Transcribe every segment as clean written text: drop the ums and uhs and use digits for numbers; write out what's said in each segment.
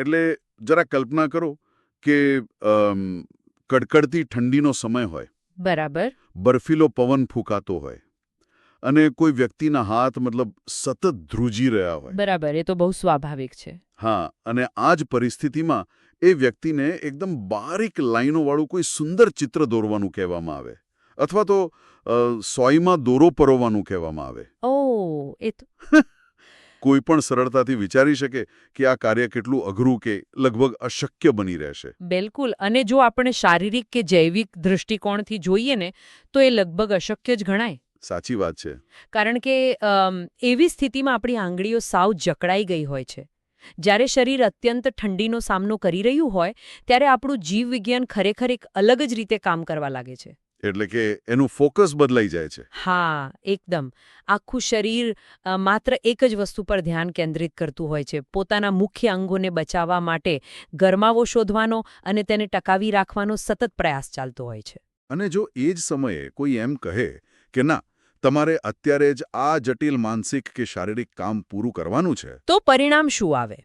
એટલે જરા કલ્પના કરો કે કડકડતી ઠંડીનો સમય હોય, બરાબર. બર્ફીલો પવન ફૂંકાતો હોય અને કોઈ વ્યક્તિના હાથ સતત ધ્રુજી રહ્યા હોય. બરાબર, એ તો બહુ સ્વાભાવિક છે. હા, અને આ જ પરિસ્થિતિમાં એ વ્યક્તિને એકદમ બારીક લાઈનોવાળું કોઈ સુંદર ચિત્ર દોરવાનું કહેવામાં આવે અથવા તો સોયમાં દોરો પરોવવાનું કહેવામાં આવે. ઓહ, એ તો કોઈ પણ સરળતાથી વિચારી શકે કે આ કાર્ય કેટલું અઘરું કે લગભગ અશક્ય બની રહેશે. બિલકુલ. અને જો આપણે શારીરિક કે જૈવિક દૃષ્ટિકોણથી જોઈએ ને તો એ લગભગ અશક્ય જ ગણાય. સાચી વાત છે. કારણ કે એવી સ્થિતિમાં આપણી આંગળીઓ સાવ જકડાઈ ગઈ હોય છે. જ્યારે શરીર અત્યંત ઠંડીનો સામનો કરી રહ્યું હોય ત્યારે આપણું જીવવિજ્ઞાન ખરેખર એક અલગ જ રીતે કામ કરવા લાગે છે. એટલે કે એનું ફોકસ બદલાઈ જાય છે. હા, એકદમ. આખું શરીર માત્ર એક જ વસ્તુ પર ધ્યાન કેન્દ્રિત કરતું હોય છે. પોતાના મુખ્ય અંગોને બચાવવા માટે ગરમાવો શોધવાનો અને તેને ટકાવી રાખવાનો સતત પ્રયાસ ચાલતો હોય છે. અને જો એ જ સમયે કોઈ એમ કહે કે ના, તમારે અત્યારે જ આ જટિલ માનસિક કે શારીરિક કામ પૂરું કરવાનું છે, તો પરિણામ શું આવે?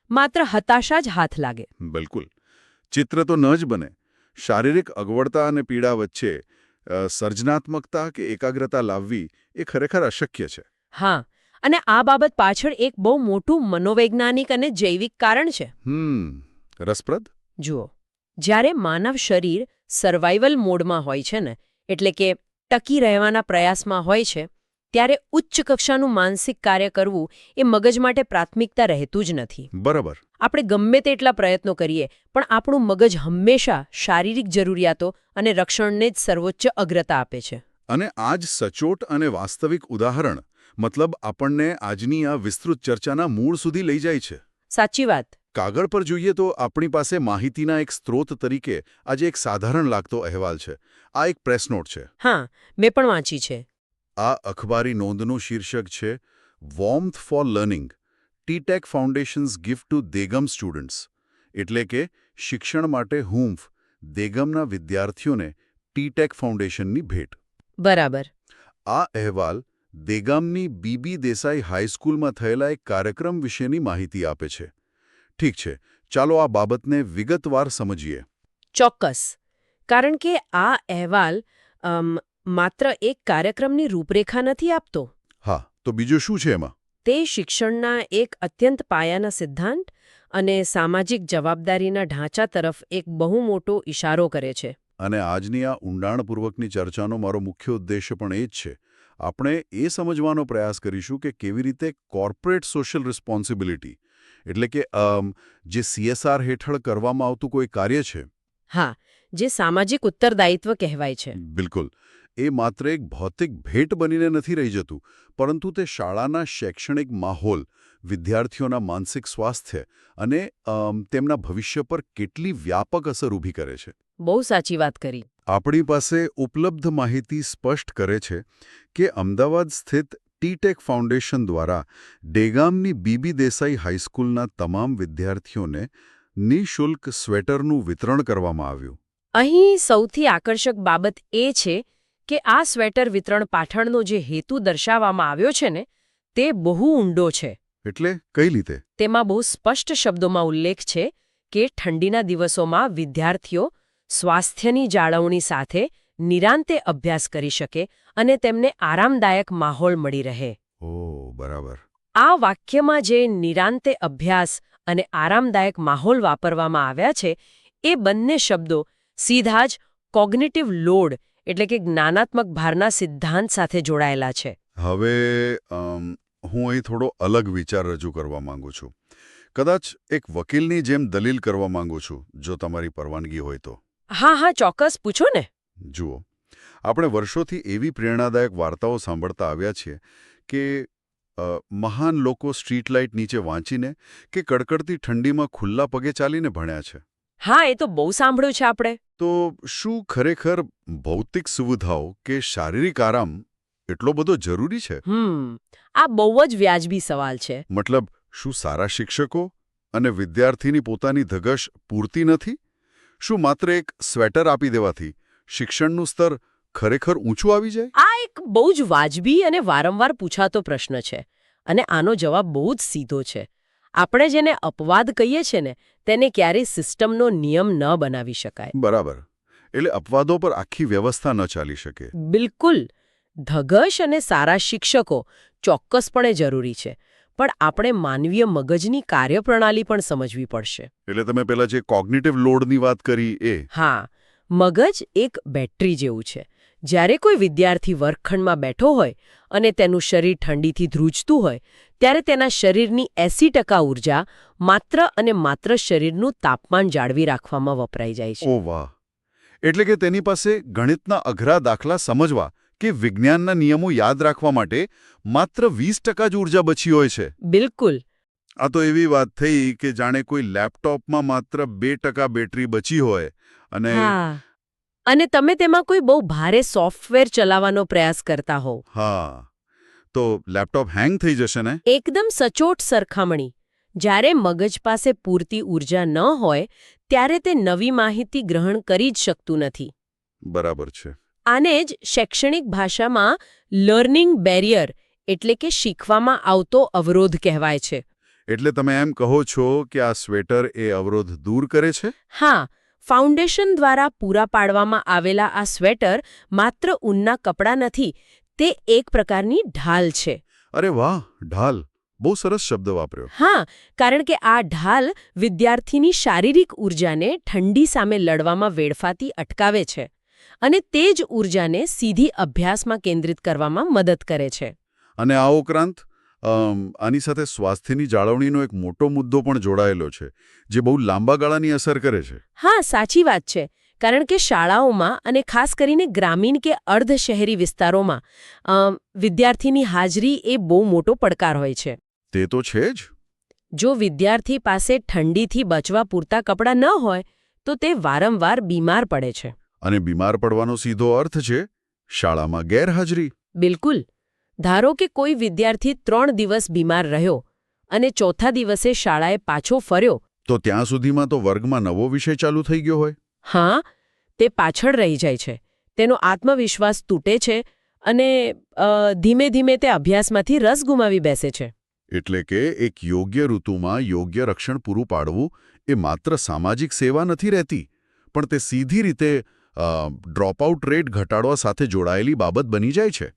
માત્ર હતાશા જ હાથ લાગે. બિલકુલ. ચિત્ર તો ન જ બને. શારીરિક અગવડતા અને પીડા વચ્ચે સર્જનાત્મકતા કે એકાગ્રતા લાવવી એ ખરેખર અશક્ય છે. હા, અને આ બાબત પાછળ એક બહુ મોટું મનોવૈજ્ઞાનિક અને જૈવિક કારણ છે. રસપ્રદ. જુઓ, જ્યારે માનવ શરીર સર્વાઇવલ મોડમાં હોય છે ને, એટલે કે ટકી રહેવાના પ્રયાસમાં હોય છે, ત્યારે ઉચ્ચ કક્ષાનું માનસિક કાર્ય કરવું એ મગજ માટે પ્રાથમિકતા રહેતું જ નથી. બરાબર. આપણે ગમે તેટલા પ્રયત્નો કરીએ પણ આપણું મગજ હંમેશા શારીરિક જરૂરિયાતો અને રક્ષણને જ સર્વોચ્ચ અગ્રતા આપે છે. અને આ જ સચોટ અને વાસ્તવિક ઉદાહરણ આપણને આજની આ વિસ્તૃત ચર્ચાના મૂળ સુધી લઈ જાય છે. સાચી વાત. કાગળ પર જોઈએ તો આપણી પાસે માહિતીના એક સ્ત્રોત તરીકે આજે એક સાધારણ લાગતો અહેવાલ છે. આ એક પ્રેસ નોટ છે. હા, મેં પણ વાંચી છે. આ અખબારી નોંધનું શીર્ષક છે warmth for learning, T Tech foundation's gift to Degam students. એટલે કે શિક્ષણ માટે હૂંફ, દેગમના વિદ્યાર્થીઓને ટી-ટેક ફાઉન્ડેશનની ભેટ. બરાબર. આ અહેવાલ દેગામની બીબી દેસાઈ હાઈસ્કૂલમાં થયેલા એક કાર્યક્રમ વિશેની માહિતી આપે છે. ઠીક છે, ચાલો આ બાબતને વિગતવાર સમજીએ. ચોક્કસ. કારણ કે આ અહેવાલ માત્ર એક કાર્યક્રમની રૂપરેખા નથી આપતો. હા, તો બીજું શું છે એમાં? તે શિક્ષણના એક અત્યંત પાયાના સિદ્ધાંત અને સામાજિક જવાબદારીના ઢાંચા તરફ એક બહુ મોટો ઇશારો કરે છે. અને આજની આ ઊંડાણપૂર્વકની ચર્ચાનો મારો મુખ્ય ઉદ્દેશ્ય પણ એ જ છે. આપણે એ સમજવાનો પ્રયાસ કરીશું કે કેવી રીતે કોર્પોરેટ સોશિયલ રિસ્પોન્સિબિલિટી, એટલે કે જે CSR હેઠળ કરવામાં આવતું કોઈ કાર્ય છે. હા, જે સામાજિક ઉત્તરદાયિત્વ કહેવાય છે. બિલકુલ. એ માત્ર એક ભૌતિક ભેટ બનીને નથી રહી જતું, પરંતુ તે શાળાના શૈક્ષણિક માહોલ, વિદ્યાર્થીઓના માનસિક સ્વાસ્થ્ય અને તેમના ભવિષ્ય પર કેટલી વ્યાપક અસર ઊભી કરે છે. બહુ સાચી વાત કરી. આપણી પાસે ઉપલબ્ધ માહિતી સ્પષ્ટ કરે છે કે અમદાવાદ સ્થિત ટી-ટેક ફાઉન્ડેશન દ્વારા ડેગામની બીબી દેસાઈ હાઈસ્કૂલના તમામ વિદ્યાર્થીઓને નિઃશુલ્ક સ્વેટરનું વિતરણ કરવામાં આવ્યું. અહીં સૌથી આકર્ષક બાબત એ છે કે આ સ્વેટર વિતરણ પાઠણનો જે હેતુ દર્શાવવામાં આવ્યો છે ને, તે બહુ ઊંડો છે. એટલે કઈ રીતે? તેમાં બહુ સ્પષ્ટ શબ્દોમાં ઉલ્લેખ છે કે ઠંડીના દિવસોમાં વિદ્યાર્થીઓ સ્વાસ્થ્યની જાળવણી સાથે નિરાંતે અભ્યાસ કરી શકે અને તેમને આરામદાયક માહોલ મળી રહે. ઓહ, બરાબર. આ વાક્યમાં જે નિરાંતે અભ્યાસ અને આરામદાયક માહોલ વાપરવામાં આવ્યા છે, એ બંને શબ્દો સીધા જ કોગ્નિટિવ લોડ એટલે કે જ્ઞાનાત્મક ભારના સિદ્ધાંત સાથે જોડાયેલા છે. હવે હું અહીં થોડો અલગ વિચાર રજૂ કરવા માંગુ છું. કદાચ એક વકીલની જેમ દલીલ કરવા માંગુ છું, જો તમારી પરવાનગી હોય તો. હા, ચોક્કસ, પૂછો ને. જુઓ, આપણે વર્ષોથી એવી પ્રેરણાદાયક વાર્તાઓ સાંભળતા આવ્યા છીએ કે મહાન લોકો સ્ટ્રીટ લાઇટ નીચે વાંચીને કે કડકડતી ઠંડીમાં ખુલ્લા પગે ચાલીને ભણ્યા છે. હા, એ તો બહુ સાંભળ્યું છે આપણે. તો શું ખરેખર ભૌતિક સુવિધાઓ કે શારીરિક આરામ એટલો બધો જરૂરી છે? આ બહુ જ વ્યાજબી સવાલ છે. મતલબ, શું સારા શિક્ષકો અને વિદ્યાર્થીની પોતાની ધગશ પૂરતી નથી? શું માત્ર એક સ્વેટર આપી દેવાથી શિક્ષણનું સ્તર ખરેખર ઊંચું આવી જાય? આ એક બહુ જ વાજબી અને વારંવાર પૂછાતો પ્રશ્ન છે અને આનો જવાબ બહુ જ સીધો છે. આપણે જેને અપવાદ કહીએ છીએ ને તેને ક્યારેય સિસ્ટમનો નિયમ ન બનાવી શકાય. બરાબર. એટલે અપવાદો પર આખી વ્યવસ્થા ન ચાલી શકે. બિલકુલ. ધગશ અને સારા શિક્ષકો ચોક્કસપણે જરૂરી છે, પણ આપણે માનવીય મગજની કાર્યપ્રણાલી પણ સમજવી પડશે. એટલે તમે પેલા જે કોગ્નિટિવ લોડની વાત કરી એ. હા, મગજ એક બેટરી જેવું છે. જ્યારે કોઈ વિદ્યાર્થી વર્ગખંડમાં બેઠો હોય અને તેનું શરીર ઠંડીથી ધ્રુજતું હોય ત્યારે તેના શરીરની 80% ઊર્જા માત્ર અને માત્ર શરીરનું તાપમાન જાળવી રાખવામાં વપરાઈ જાય છે. ઓ વાહ! એટલે કે તેની પાસે ગણિતના અઘરા દાખલા સમજવા કે વિજ્ઞાનના નિયમો યાદ રાખવા માટે માત્ર 20% જ ઊર્જા બચી હોય છે. બિલકુલ. આ તો એવી વાત થઈ કે જાણે કોઈ લેપટોપમાં માત્ર 2% બેટરી બચી હોય અને હા, અને તમે તેમાં કોઈ બહુ ભારે સોફ્ટવેર ચલાવવાનો પ્રયાસ કરતા હોવ. હા, તો લેપટોપ હેંગ થઈ જશે ને? એકદમ સચોટ સરખામણી. જ્યારે મગજ પાસે પૂરતી ઊર્જા ન હોય ત્યારે તે નવી માહિતી ગ્રહણ કરી જ શકતું નથી. બરાબર છે. આને જ શૈક્ષણિક ભાષામાં લર્નિંગ બેરિયર એટલે કે શીખવામાં આવતો અવરોધ કહેવાય છે. એટલે તમે એમ કહો છો કે આ સ્વેટર એ અવરોધ દૂર કરે છે? હા, ફાઉન્ડેશન દ્વારા પૂરા પાડવામાં આવેલા આ સ્વેટર માત્ર ઊનના કપડાં નથી, તે એક પ્રકારની ઢાલ છે. અરે વાહ, ઢાલ. બહુ સરસ શબ્દ વાપર્યો. હા, કારણ કે આ ઢાલ વિદ્યાર્થીની શારીરિક ઊર્જાને ઠંડી સામે લડવામાં વેડફાતી અટકાવે છે અને તે જ ઊર્જાને સીધી અભ્યાસમાં કેન્દ્રિત કરવામાં મદદ કરે છે. અને આ ઉપરાંત આની સાથે સ્વાસ્થ્યની જાળવણીનો એક મોટો મુદ્દો પણ જોડાયેલો છે, જે બહુ લાંબા ગાળાની અસર કરે છે. હા, સાચી વાત છે. કારણ કે શાળાઓમાં અને ખાસ કરીને ગ્રામીણ કે અર્ધ શહેરી વિસ્તારોમાં વિદ્યાર્થીની હાજરી એ બહુ મોટો પડકાર હોય છે. તે તો છે જ. જો વિદ્યાર્થી પાસે ઠંડીથી બચવા પૂરતા કપડાં ન હોય તો તે વારંવાર બીમાર પડે છે. અને બીમાર પડવાનો સીધો અર્થ છે શાળામાં ગેરહાજરી. બિલકુલ. ધારો કે કોઈ વિદ્યાર્થી 3 દિવસ બીમાર રહ્યો અને ચોથા દિવસે શાળાએ પાછો ફર્યો. તો ત્યાં સુધીમાં તો વર્ગમાં નવો વિષય ચાલુ થઈ ગયો હોય. હા, તે પાછળ રહી જાય છે. તેનો આત્મવિશ્વાસ તૂટે છે અને ધીમે ધીમે તે અભ્યાસમાંથી રસ ગુમાવી બેસે છે. એટલે કે એક યોગ્ય ઋતુમાં યોગ્ય રક્ષણ પૂરું પાડવું એ માત્ર સામાજિક સેવા નથી રહેતી, પણ તે સીધી રીતે ડ્રોપઆઉટ રેટ ઘટાડવા સાથે જોડાયેલી બાબત બની જાય છે.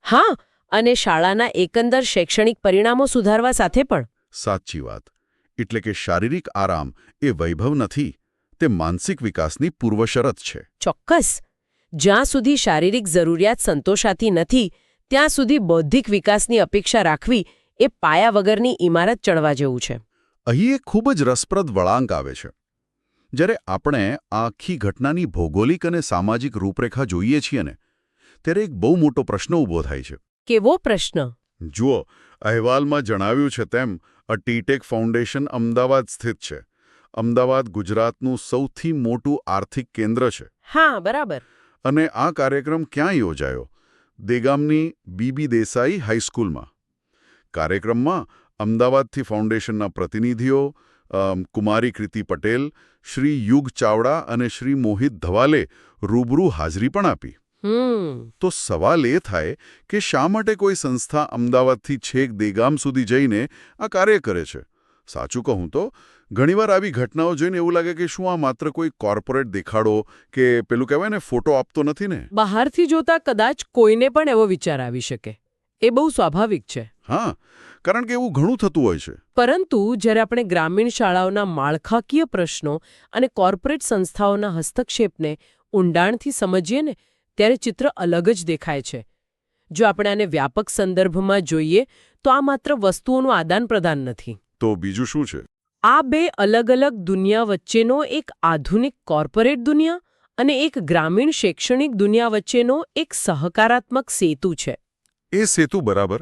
હા, અને શાળાના એકંદર શૈક્ષણિક પરિણામો સુધારવા સાથે પણ. સાચી વાત. એટલે કે શારીરિક આરામ એ વૈભવ નથી, તે માનસિક વિકાસની પૂર્વશરત છે. ચોક્કસ. જ્યાં સુધી શારીરિક જરૂરિયાત સંતોષાતી નથી ત્યાં સુધી બૌદ્ધિક વિકાસની અપેક્ષા રાખવી એ પાયા વગરની ઇમારત ચડવા જેવું છે. અહીં એક ખૂબ જ રસપ્રદ વળાંક આવે છે. જ્યારે આપણે આખી ઘટનાની ભૌગોલિક અને સામાજિક રૂપરેખા જોઈએ છીએ ને ત્યારે એક બહુ મોટો પ્રશ્ન ઊભો થાય છે. કેવો પ્રશ્ન? જુઓ, અહેવાલમાં જણાવ્યું છે તેમ ટીટેક ફાઉન્ડેશન અમદાવાદ સ્થિત છે. અમદાવાદ ગુજરાતનું સૌથી મોટું આર્થિક કેન્દ્ર છે. હા, બરાબર. અને આ કાર્યક્રમ ક્યાં યોજાયો? દેગામની બીબી દેસાઈ હાઈસ્કૂલમાં. કાર્યક્રમમાં અમદાવાદથી ફાઉન્ડેશનના પ્રતિનિધિઓ કુમારી કૃતિ પટેલ, શ્રી યુગ ચાવડા અને શ્રી મોહિત ધવાલે રૂબરૂ હાજરી પણ આપી. તો સવાલ એ થાય કે શા માટે કોઈ સંસ્થા અમદાવાદથી છેક દેગામ સુધી જઈને આ કાર્ય કરે છે? સાચું કહું તો ઘણીવાર આવી ઘટનાઓ જોઈને એવું લાગે કે શું આ માત્ર કોઈ કોર્પોરેટ દેખાડો કે પેલું કહેવાય ને ફોટો આપતો નથી ને? બહારથી જોતા કદાચ કોઈને પણ એવો વિચાર આવી શકે. એ બહુ સ્વાભાવિક છે. હા, કારણ કે એવું ઘણું થતું હોય છે. પરંતુ જ્યારે આપણે ગ્રામીણ શાળાઓના માળખાકીય પ્રશ્નો અને કોર્પોરેટ સંસ્થાઓના હસ્તક્ષેપને ઊંડાણથી સમજીએ ને ત્યારે ચિત્ર અલગ જ દેખાય છે. જો આપણે આને વ્યાપક સંદર્ભમાં જોઈએ તો આ માત્ર વસ્તુઓનું આદાન-પ્રદાન નથી. તો બીજું શું છે? આ બે અલગ અલગ દુનિયા વચ્ચેનો એક આધુનિક કોર્પોરેટ દુનિયા અને એક ગ્રામીણ શૈક્ષણિક દુનિયા વચ્ચેનો એક સહકારાત્મક સેતુ છે. એ સેતુ બરાબર,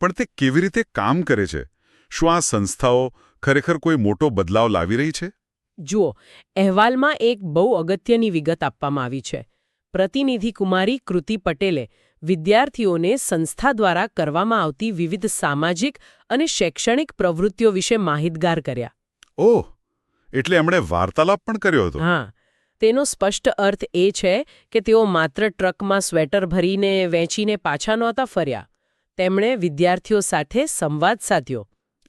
પણ તે કેવી રીતે કામ કરે છે? શું આ સંસ્થાઓ ખરેખર કોઈ મોટો બદલાવ લાવી રહી છે? જુઓ, અહેવાલમાં એક બહુ અગત્યની વિગત આપવામાં આવી છે. પ્રતિનિધિ કુમારી કૃતિ પટેલે વિદ્યાર્થીઓને સંસ્થા દ્વારા કરવામાં આવતી વિવિધ સામાજિક અને શૈક્ષણિક પ્રવૃત્તિઓ વિશે માહિતગાર કર્યા. ઓહ, એટલે એમણે વાર્તાલાપ પણ કર્યો હતો. હા, તેનો સ્પષ્ટ અર્થ એ છે કે તેઓ માત્ર ટ્રકમાં સ્વેટર ભરીને વેચીને પાછા નહોતા ફર્યા. તેમણે વિદ્યાર્થીઓ સાથે સંવાદ સાધ્યો.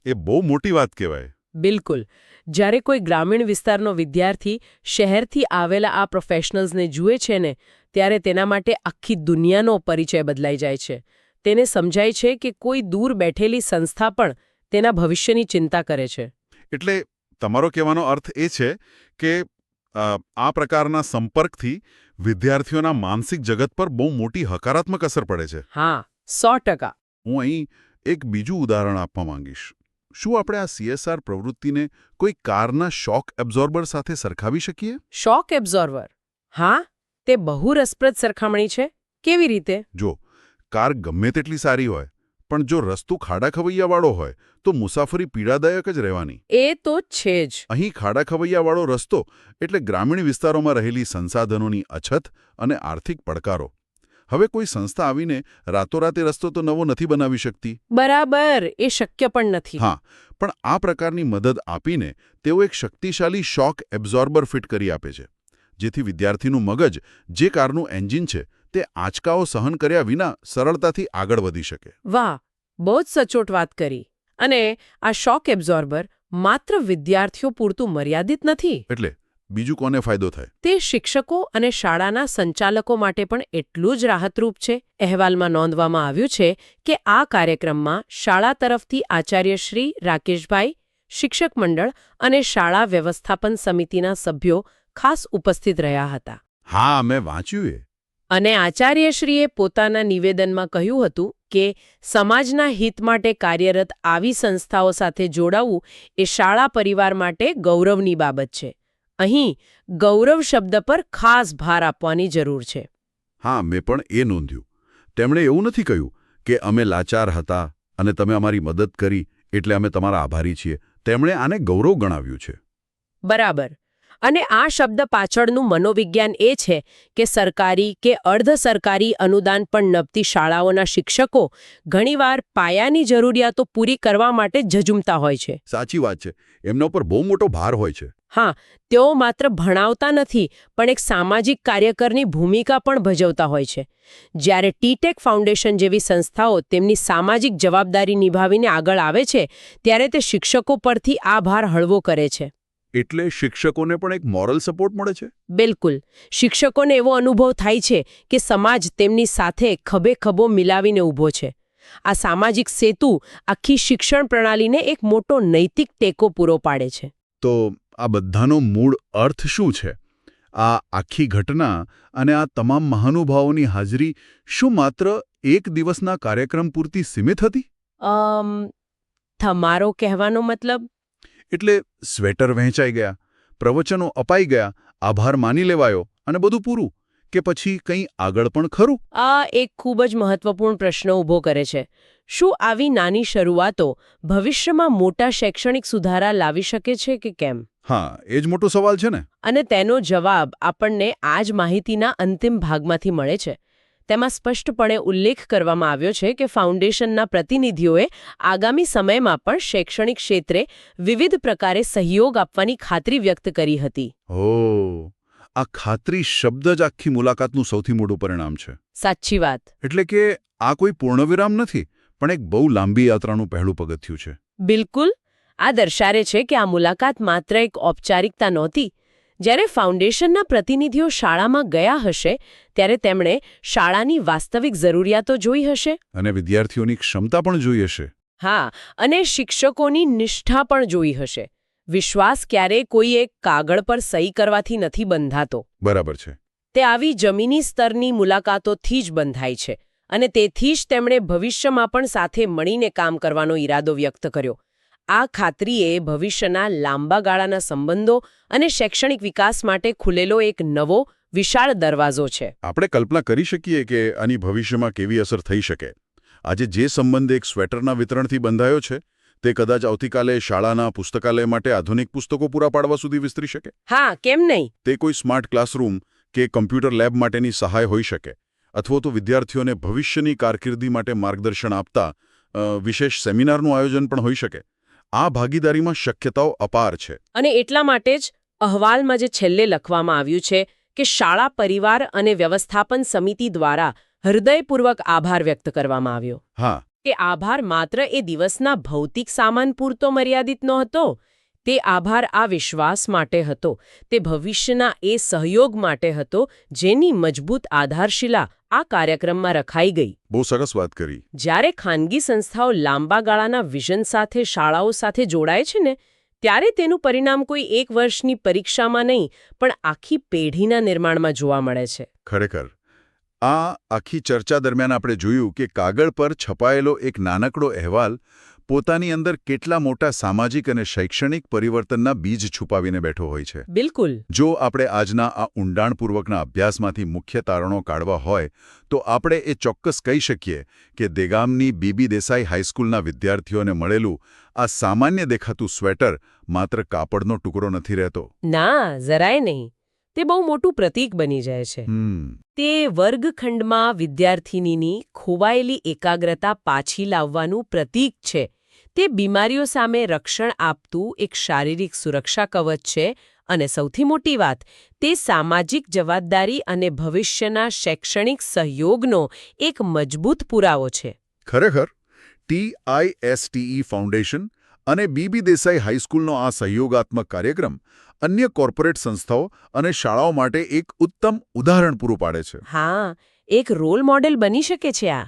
એ બહુ મોટી વાત કહેવાય. બિલકુલ. જ્યારે કોઈ ગ્રામીણ વિસ્તારનો વિદ્યાર્થી શહેરથી આવેલા આ પ્રોફેશનલ્સને જુએ છે ને, ત્યારે તેના માટે આખી દુનિયાનો પરિચય બદલાઈ જાય છે. તેને સમજાય છે કે કોઈ દૂર બેઠેલી સંસ્થા પણ તેના ભવિષ્યની ચિંતા કરે છે. એટલે તમારો કહેવાનો અર્થ એ છે કે આ પ્રકારના સંપર્કથી વિદ્યાર્થીઓના માનસિક જગત પર બહુ મોટી હકારાત્મક અસર પડે છે. હા, 100%. હું અહીં એક બીજું ઉદાહરણ આપવા માંગીશ. શું આપણે આ CSR પ્રવૃત્તિને કોઈ કારના શોક એબ્ઝોર્બર સાથે સરખાવી શકીએ? શોક એબ્ઝોર્બર? હા, તે બહુ રસપ્રદ સરખામણી છે. કેવી રીતે? જો કાર ગમે તેટલી સારી હોય, પણ જો રસ્તો ખાડાખવૈયાવાળો હોય તો મુસાફરી પીડાદાયક જ રહેવાની. એ તો છે જ. અહીં ખાડાખવૈયાવાળો રસ્તો એટલે ગ્રામીણ વિસ્તારોમાં રહેલી સંસાધનોની અછત અને આર્થિક પડકારો. હવે કોઈ સંસ્થા આવીને રાતોરાતે રસ્તો તો નવો નથી બનાવી શકતી. બરાબર, એ શક્ય પણ નથી. હા, પણ આ પ્રકારની મદદ આપીને તેઓ એક શક્તિશાળી શોક એબ્ઝોર્બર ફિટ કરી આપે છે, જેથી વિદ્યાર્થીનું મગજ જે કારનું એન્જિન છે તે આંચકાઓ સહન કર્યા વિના સરળતાથી આગળ વધી શકે. વાહ, બહુ જ સચોટ વાત કરી. અને આ શોક એબ્ઝોર્બર માત્ર વિદ્યાર્થીઓ પૂરતું મર્યાદિત નથી. એટલે બીજું કોને ફાયદો થાય? તે શિક્ષકો અને શાળાના સંચાલકો માટે પણ એટલું જ રાહતરૂપ છે. અહેવાલમાં નોંધવામાં આવ્યું છે કે આ કાર્યક્રમમાં શાળા તરફથી આચાર્ય શ્રી રાકેશભાઈ, શિક્ષક મંડળ અને શાળા વ્યવસ્થાપન સમિતિના સભ્યો ખાસ ઉપસ્થિત રહ્યા હતા. હા, મેં વાંચ્યું એ. અને આચાર્યશ્રીએ પોતાના નિવેદનમાં કહ્યું હતું કે સમાજના હિત માટે કાર્યરત આવી સંસ્થાઓ સાથે જોડાવું એ શાળા પરિવાર માટે ગૌરવની બાબત છે. અહીં ગૌરવ શબ્દ પર ખાસ ભાર આપવાની જરૂર છે. હા, મેં પણ એ નોંધ્યું. તેમણે એવું નથી કહ્યું કે અમે લાચાર હતા અને તમે અમારી મદદ કરી એટલે અમે તમારા આભારી છીએ. તેમણે આને ગૌરવ ગણાવ્યું છે. બરાબર. અને આ શબ્દ પાછળનું મનોવિજ્ઞાન એ છે કે સરકારી કે અર્ધ સરકારી અનુદાન પણ નભતી શાળાઓના શિક્ષકો ઘણીવાર પાયાની જરૂરિયાતો પૂરી કરવા માટે ઝઝૂમતા હોય છે. સાચી વાત છે. એમના ઉપર બહુ મોટો ભાર હોય છે. હા, તેઓ માત્ર ભણાવતા નથી, પણ એક સામાજિક કાર્યકરની ભૂમિકા પણ ભજવતા હોય છે. જ્યારે ટીટેક ફાઉન્ડેશન જેવી સંસ્થાઓ તેમની સામાજિક જવાબદારી નિભાવીને આગળ આવે છે, ત્યારે તે શિક્ષકો પરથી આ ભાર હળવો કરે છે. એટલે શિક્ષકોને પણ એક મોરલ સપોર્ટ મળે છે? બિલકુલ. શિક્ષકોને એવો અનુભવ થાય છે કે સમાજ તેમની સાથે ખભે ખભો મિલાવીને ઊભો છે. આ સામાજિક સેતુ આખી શિક્ષણ પ્રણાલીને એક મોટો નૈતિક ટેકો પૂરો પાડે છે. તો આ બધાનો મૂળ અર્થ શું છે? આ આખી ઘટના અને આ તમામ મહાનુભાવોની હાજરી શું માત્ર એક દિવસના કાર્યક્રમ પૂરતી સીમિત હતી? તમારો કહેવાનો મતલબ? એટલે સ્વેટર વહેંચાઈ ગયા, પ્રવચનો અપાઈ ગયા, આભાર માની લેવાયો અને બધું પૂરું? કે પછી કંઈ આગળ પણ ખરું? આ એક ખૂબ જ મહત્વપૂર્ણ પ્રશ્ન ઊભો કરે છે. શું આવી નાની શરૂઆતો ભવિષ્યમાં મોટા શૈક્ષણિક સુધારા લાવી શકે છે કે કેમ? હા, એ જ મોટો સવાલ છે ને. અને તેનો જવાબ આપણને આ જ માહિતીના અંતિમ ભાગમાંથી મળે છે. તેમાં સ્પષ્ટપણે ઉલ્લેખ કરવામાં આવ્યો છે કે ફાઉન્ડેશનના પ્રતિનિધિઓએ આગામી સમયમાં પણ શૈક્ષણિક ક્ષેત્રે વિવિધ પ્રકારે સહયોગ આપવાની ખાતરી વ્યક્ત કરી હતી. ઓહ, આ ખાતરી શબ્દ જ આખી મુલાકાતનું સૌથી મોટું પરિણામ છે. સાચી વાત. એટલે કે આ કોઈ પૂર્ણવિરામ નથી, પણ એક બહુ લાંબી યાત્રાનું પહેલું પગથિયું છે. બિલકુલ. આ દર્શાવે છે કે આ મુલાકાત માત્ર એક ઔપચારિકતા નહોતી. જ્યારે ફાઉન્ડેશનના પ્રતિનિધિઓ શાળામાં ગયા હશે, ત્યારે તેમણે શાળાની વાસ્તવિક જરૂરિયાતો જોઈ હશે. અને વિદ્યાર્થીઓની ક્ષમતા પણ જોઈ હશે. હા, અને શિક્ષકોની નિષ્ઠા પણ જોઈ હશે. વિશ્વાસ ક્યારેય કોઈ એક કાગળ પર સહી કરવાથી નથી બંધાતો. બરાબર છે. તે આવી જમીની સ્તરની મુલાકાતોથી જ બંધાય છે. અને તેથી જ તેમણે ભવિષ્યમાં પણ સાથે મળીને કામ કરવાનો ઈરાદો વ્યક્ત કર્યો. આ ખાતરીએ ભવિષ્યના લાંબા ગાળાના સંબંધો અને શૈક્ષણિક વિકાસ માટે ખુલેલો એક નવો, વિશાળ દરવાજો છે. આપણે કલ્પના કરી શકીએ કે આની ભવિષ્યમાં કેવી અસર થઈ શકે. આજે જે સંબંધ એક સ્વેટરના વિતરણથી બંધાયો છે, તે કદાચ આવતીકાલે શાળાના પુસ્તકાલય માટે આધુનિક પુસ્તકો પૂરા પાડવા સુધી વિસ્તરી શકે. હા, કેમ નહીં? તે કોઈ સ્માર્ટ ક્લાસરૂમ કે કમ્પ્યુટર લેબ માટેની સહાય હોઈ શકે, અથવા તો વિદ્યાર્થીઓને ભવિષ્યની કારકિર્દી માટે માર્ગદર્શન આપતા વિશેષ સેમિનારનું આયોજન પણ હોઈ શકે. આ ભાગીદારીમાં શક્યતાઓ અપાર છે. અને એટલા માટે જ અહેવાલમાં જે છેલ્લે લખવામાં આવ્યું છે કે શાળા પરિવાર અને વ્યવસ્થાપન સમિતિ દ્વારા હૃદયપૂર્વક આભાર વ્યક્ત કરવામાં આવ્યો. હા, એ આભાર માત્ર એ દિવસના ભૌતિક સામાન પૂરતો મર્યાદિત નહોતો. તે આભાર આ વિશ્વાસ માટે હતો, તે ભવિષ્યના એ સહયોગ માટે હતો જેની મજબૂત આધારશિલા આ કાર્યક્રમમાં રખાઈ ગઈ. બહુ સરસ વાત કરી. જ્યારે ખાનગી સંસ્થાઓ લાંબા ગાળાના વિઝન સાથે શાળાઓ સાથે જોડાય છે ને, ત્યારે તેનું પરિણામ કોઈ એક વર્ષની પરીક્ષામાં નહીં પણ આખી પેઢીના નિર્માણમાં જોવા મળે છે. ખરેખર આ આખી ચર્ચા દરમિયાન આપણે જોયું કે કાગળ પર છપાયેલો એક નાનકડો અહેવાલ પોતાની અંદર કેટલા મોટા સામાજિક અને શૈક્ષણિક પરિવર્તનના બીજ છુપાવીને બેઠો હોય છે. બિલકુલ. જો આપણે આજના આ ઊંડાણપૂર્વકના અભ્યાસમાંથી મુખ્ય તારણો કાઢવા હોય તો આપણે એ ચોક્કસ કહી શકીએ કે દેગામની બીબી દેસાઈ હાઈસ્કૂલના વિદ્યાર્થીઓને મળેલું આ સામાન્ય દેખાતું સ્વેટર માત્ર કાપડનો ટુકડો નથી રહેતો. ના, જરાય નહીં. તે બહુ મોટું પ્રતીક બની જાય છે. તે વર્ગખંડમાં વિદ્યાર્થિનીની ખોવાયેલી એકાગ્રતા પાછી લાવવાનું પ્રતીક છે. તે બીમારીઓ સામે રક્ષણ આપતું એક શારીરિક સુરક્ષા કવચ છે અને સૌથી મોટી વાત, તે સામાજિક જવાબદારી અને ભવિષ્યના શૈક્ષણિક સહયોગનો એક મજબૂત પુરાવો છે. ખરેખર TISTE ફાઉન્ડેશન અને બીબી દેસાઈ હાઈસ્કૂલનો આ સહયોગાત્મક કાર્યક્રમ અન્ય કોર્પોરેટ સંસ્થાઓ અને શાળાઓ માટે એક ઉત્તમ ઉદાહરણ પૂરું પાડે છે. હા, એક રોલ મોડેલ બની શકે છે આ.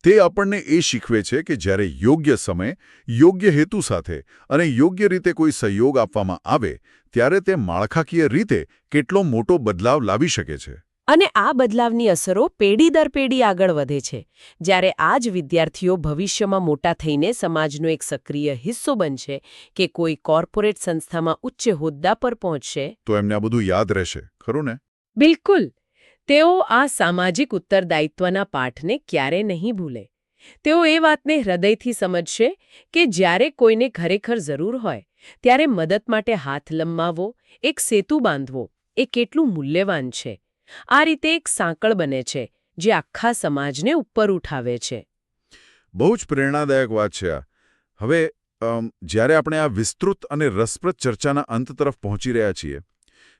તે આપણને એ શીખવે છે કે જ્યારે યોગ્ય સમય, યોગ્ય હેતુ સાથે અને યોગ્ય રીતે કોઈ સહયોગ આપવામાં આવે ત્યારે તે માળખાકીય રીતે કેટલો મોટો બદલાવ લાવી શકે છે. અને આ બદલાવની અસરો પેઢી દર પેઢી આગળ વધે છે. જ્યારે આ જ વિદ્યાર્થીઓ ભવિષ્યમાં મોટા થઈને સમાજનો એક સક્રિય હિસ્સો બનશે કે કોઈ કોર્પોરેટ સંસ્થામાં ઉચ્ચ હોદ્દા પર પહોંચશે, તો એમને આ બધું યાદ રહેશે, ખરું ને? બિલકુલ. તેઓ આ સામાજિક ઉત્તરદાયિત્વના પાઠને ક્યારે નહીં ભૂલે. તેઓ એ વાતને હૃદયથી સમજશે કે જ્યારે કોઈને ખરેખર જરૂર હોય ત્યારે મદદ માટે હાથ લંબાવવો, એક સેતુ બાંધવો, એ કેટલું મૂલ્યવાન છે. આ રીતે એક સાંકળ બને છે જે આખા સમાજને ઉપર ઉઠાવે છે. બહુ જ પ્રેરણાદાયક વાત છે આ. હવે જ્યારે આપણે આ વિસ્તૃત અને રસપ્રદ ચર્ચાના અંત તરફ પહોંચી રહ્યા છીએ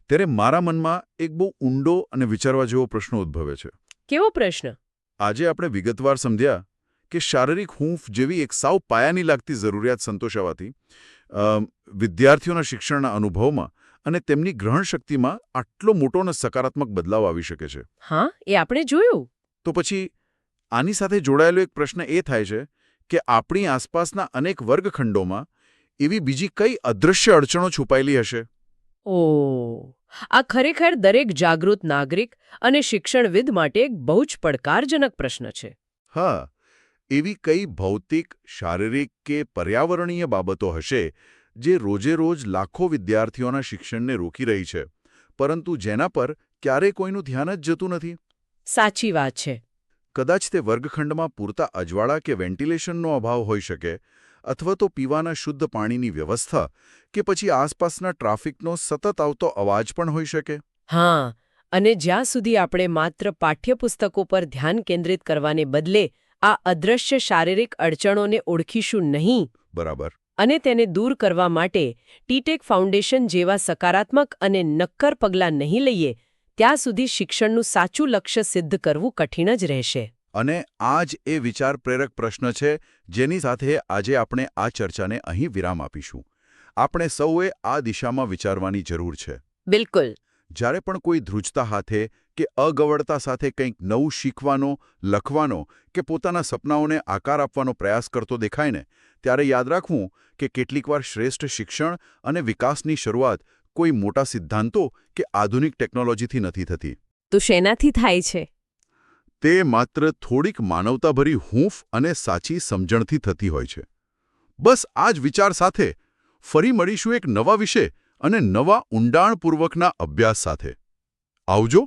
ત્યારે મારા મનમાં એક બહુ ઊંડો અને વિચારવા જેવો પ્રશ્ન ઉદ્ભવે છે. કેવો પ્રશ્ન? આજે આપણે વિગતવાર સમજ્યા કે શારીરિક હૂંફ જેવી એક સાવ પાયાની લાગતી જરૂરિયાત સંતોષાવાથી વિદ્યાર્થીઓના શિક્ષણના અનુભવમાં અને તેમની ગ્રહણશક્તિમાં આટલો મોટો અને સકારાત્મક બદલાવ આવી શકે છે. હા, એ આપણે જોયું. તો પછી આની સાથે જોડાયેલો એક પ્રશ્ન એ થાય છે કે આપણી આસપાસના અનેક વર્ગખંડોમાં એવી બીજી કઈ અદૃશ્ય અડચણો છુપાયેલી હશે? આ ખરેખર દરેક જાગૃત નાગરિક અને શિક્ષણવિદ માટે એક બહુ જ પડકારજનક પ્રશ્ન છે. હા, એવી કઈ ભૌતિક, શારીરિક કે પર્યાવરણીય બાબતો હશે જે રોજેરોજ લાખો વિદ્યાર્થીઓના શિક્ષણને રોકી રહી છે, પરંતુ જેના પર ક્યારેય કોઈનું ધ્યાન જ જતું નથી? સાચી વાત છે. કદાચ તે વર્ગખંડમાં પૂરતા અજવાળા કે વેન્ટિલેશનનો અભાવ હોઈ શકે, અથવા તો પીવાના શુદ્ધ પાણીની વ્યવસ્થા કે પછી આસપાસના ટ્રાફિકનો સતત આવતો અવાજ પણ હોઈ શકે. હા, અને જ્યાં સુધી આપણે માત્ર પાઠ્યપુસ્તકો પર ધ્યાન કેન્દ્રિત કરવાને બદલે આ અદૃશ્ય શારીરિક અડચણોને ઓળખીશું નહીં, બરાબર, અને તેને દૂર કરવા માટે ટીટેક ફાઉન્ડેશન જેવા સકારાત્મક અને નક્કર પગલાં નહીં લઈએ, ત્યાં સુધી શિક્ષણનું સાચું લક્ષ્ય સિદ્ધ કરવું કઠિન જ રહેશે. અને આ જ એ વિચાર પ્રેરક પ્રશ્ન છે જેની સાથે આજે આપણે આ ચર્ચાને અહીં વિરામ આપીશું. આપણે સૌએ આ દિશામાં વિચારવાની જરૂર છે. બિલકુલ. જ્યારે પણ કોઈ ધ્રુજતા હાથે કે અગવડતા સાથે કંઈક નવું શીખવાનો, લખવાનો કે પોતાના સપનાઓને આકાર આપવાનો પ્રયાસ કરતો દેખાય ને, ત્યારે યાદ રાખવું કે કેટલીકવાર શ્રેષ્ઠ શિક્ષણ અને વિકાસની શરૂઆત કોઈ મોટા સિદ્ધાંતો કે આધુનિક ટેકનોલોજીથી નથી થતી. તો શેનાથી થાય છે? તે માત્ર થોડીક માનવતાભરી હૂંફ અને સાચી સમજણથી થતી હોય છે. બસ આ જ વિચાર સાથે ફરી મળીશું એક નવા વિષય અને નવા ઊંડાણપૂર્વકના અભ્યાસ સાથે. આવજો.